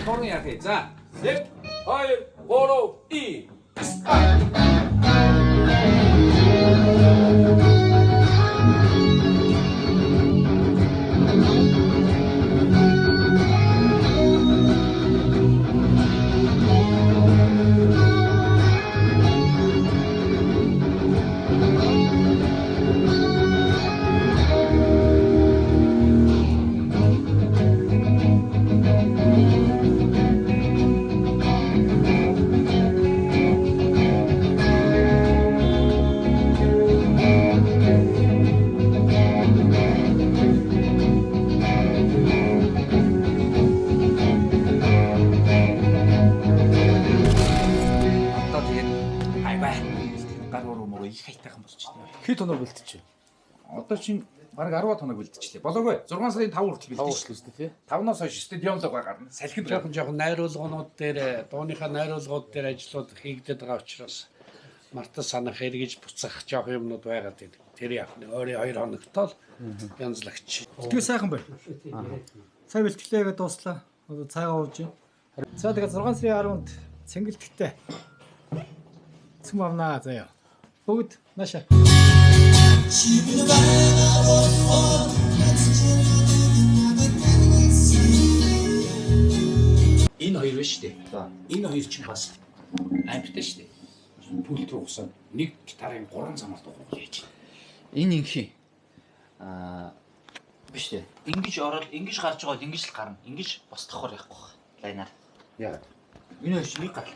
Хорон яах вэ? За. 1 2 3 2. Одоо тэгээд бай бай. Гар уруу мөгөө их хайтайхан болчихно. Хэд хоног бэлтчихв? Одоо чинь бараг 10 хоног бэлтчихлээ. Болоогүй. 6 сарын 5 хүртэл бэлтчихлээ. Өстэй тий. 5-наас хойш стадионлогоо гарна. Салхинд Жоохон найруулгууд дээр дууныхаа найруулгууд дээр ажлууд хийгдээд байгаа учраас мартаа санах эргэж буцах жоох юмнууд байгаад байна. Тэр яг нэг ойрын 2 хоногтоо л янзлагч. Сэтгэл сайхан байна. Сайн бэлтгэлээгээ дууслаа. Одоо цаагаа ууж байна. За тэгээд 6 сарын 10-нд цэнгэлтгтэй. Цэм авнаа заяа. Бүгд нааша. Энэ хоёр биш үү? Энэ хоёр ч бас амттай шүү дээ. Пүлт рүү усаад нэг гитарын 3 замаар дуугах яаж. Энэ инхи биш үү? Ингиж ороод ингэж гарч байгаа бол ингэж л гарна. Ингэж босдохоор яахгүй байна. Лайнаар. Яа. Энэ хоёр чинь нэг гал.